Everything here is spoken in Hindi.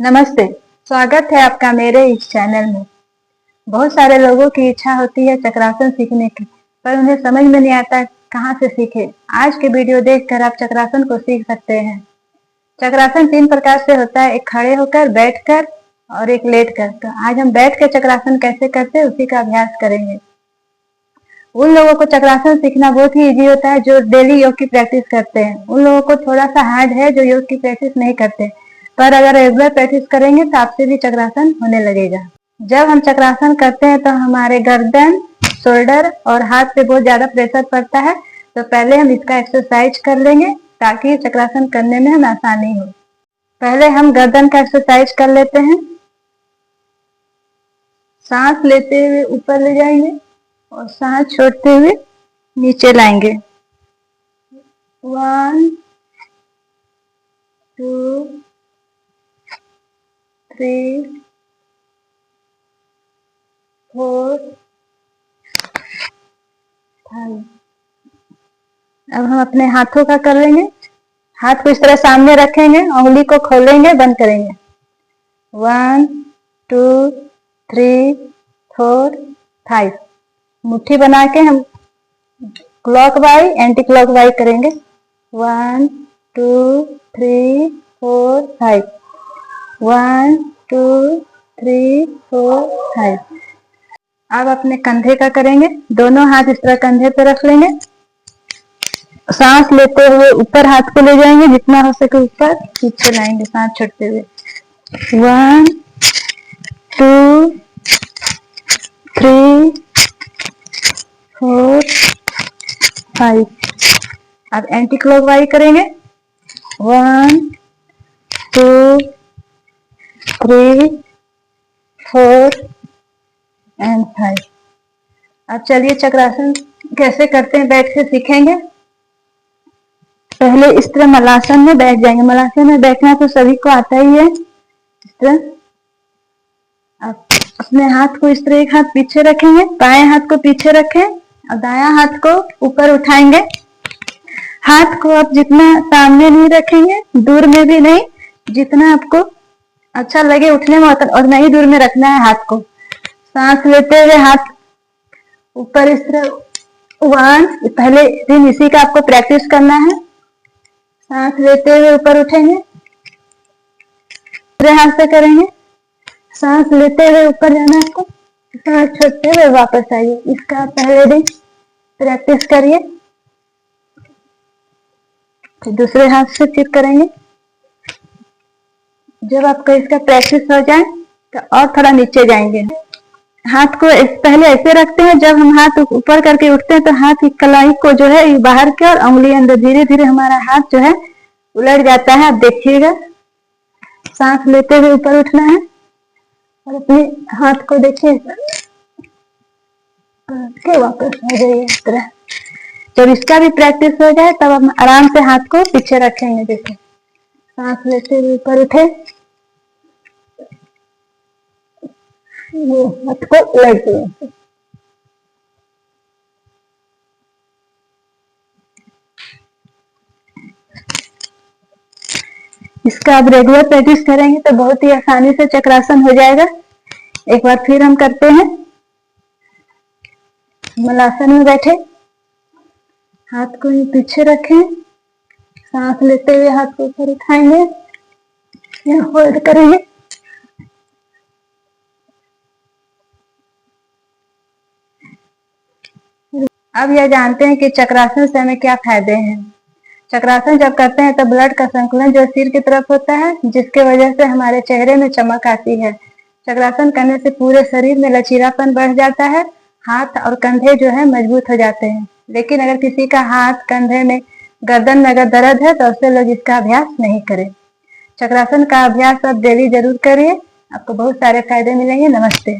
नमस्ते। स्वागत है आपका मेरे इस चैनल में। बहुत सारे लोगों की इच्छा होती है चक्रासन सीखने की, पर उन्हें समझ में नहीं आता कहाँ से सीखे। आज के वीडियो देखकर आप चक्रासन को सीख सकते हैं। चक्रासन 3 प्रकार से होता है, एक खड़े होकर, बैठकर और एक लेटकर। तो आज हम बैठ के चक्रासन कैसे करते हैं उसी का अभ्यास करेंगे। उन लोगों को चक्रासन सीखना बहुत ही इजी होता है जो डेली योग की प्रैक्टिस करते हैं। उन लोगों को थोड़ा सा हार्ड है जो योग की प्रैक्टिस नहीं करते, पर अगर रेगुलर प्रैक्टिस करेंगे तो आपसे भी चक्रासन होने लगेगा। जब हम चक्रासन करते हैं तो हमारे गर्दन, शोल्डर और हाथ पे बहुत ज्यादा प्रेशर पड़ता है। तो पहले हम इसका एक्सरसाइज कर लेंगे ताकि चक्रासन करने में हमें आसानी हो। पहले हम गर्दन का एक्सरसाइज कर लेते हैं। सांस लेते हुए ऊपर ले जाएंगे और सांस छोड़ते हुए नीचे लाएंगे। 1 2 3 4 5। अब हम अपने हाथों का कर लेंगे। हाथ को इस तरह सामने रखेंगे, उंगली को खोलेंगे, बंद करेंगे। 1 2 3 4 5। मुट्ठी बना के हम क्लॉकवाइज एंटी क्लॉकवाइज करेंगे। 1 2 3 4 5। 1 2 3 4 5। अब अपने कंधे का करेंगे। दोनों हाथ इस तरह कंधे पे रख लेंगे। सांस लेते हुए ऊपर हाथ को ले जाएंगे, जितना हो सके ऊपर, पीछे लाएंगे सांस छोड़ते हुए। 1 2 3 4 5। अब एंटी क्लॉकवाइज करेंगे। 1 2 3 4 एंड 5। अब चलिए चक्रासन कैसे करते हैं बैठ के सीखेंगे। पहले इस तरह मलासन में बैठ जाएंगे। मलासन में बैठना तो सभी को आता ही है। इस तरह अब अपने हाथ को इस तरह एक हाथ पीछे रखेंगे, बाएं हाथ को पीछे रखें और दायां हाथ को ऊपर उठाएंगे। हाथ को आप जितना सामने नहीं रखेंगे, दूर में भी नहीं, जितना आपको अच्छा लगे उठने में और नहीं दूर में रखना है हाथ को। सांस लेते हुए हाथ ऊपर इस तरह 1। पहले दिन इसी का आपको प्रैक्टिस करना है। सांस लेते हुए ऊपर उठेंगे, दूसरे हाथ से करेंगे। सांस लेते हुए ऊपर जाना आपको, सांस छोड़ते हुए वापस आइए। इसका पहले दिन प्रैक्टिस करिए, फिर दूसरे हाथ से फिर करेंगे। जब आपको इसका प्रैक्टिस हो जाए तो और थोड़ा नीचे जाएंगे। हाथ को पहले ऐसे रखते हैं, जब हम हाथ ऊपर करके उठते हैं तो हाथ की कलाई को जो है बाहर की और उंगली अंदर, धीरे धीरे हमारा हाथ जो है उलट जाता है। आप देखिएगा। सांस लेते हुए ऊपर उठना है और अपने हाथ को देखिए के वापस आ जाइए इस तरह। जब इसका भी प्रैक्टिस हो जाए तब हम आराम से हाथ को पीछे रखेंगे। जैसे सांस लेते हुए ऊपर उठे, ये हाथ को उलट दिए। इसका आप रेगुलर प्रैक्टिस करेंगे तो बहुत ही आसानी से चक्रासन हो जाएगा। एक बार फिर हम करते हैं। मलासन में बैठे, हाथ को पीछे रखें, सांस लेते हुए हाथ को ऊपर उठाएंगे, होल्ड करेंगे। अब यह जानते हैं कि चक्रासन से हमें क्या फायदे हैं। चक्रासन जब करते हैं तो ब्लड का संकुलन जो सिर की तरफ होता है, जिसके वजह से हमारे चेहरे में चमक आती है। चक्रासन करने से पूरे शरीर में लचीलापन बढ़ जाता है। हाथ और कंधे जो है मजबूत हो जाते हैं। लेकिन अगर किसी का हाथ कंधे में, गर्दन में अगर दर्द है तो उससे लोग इसका अभ्यास नहीं करें। चक्रासन का अभ्यास आप डेली जरूर करिए, आपको बहुत सारे फायदे मिलेंगे। नमस्ते।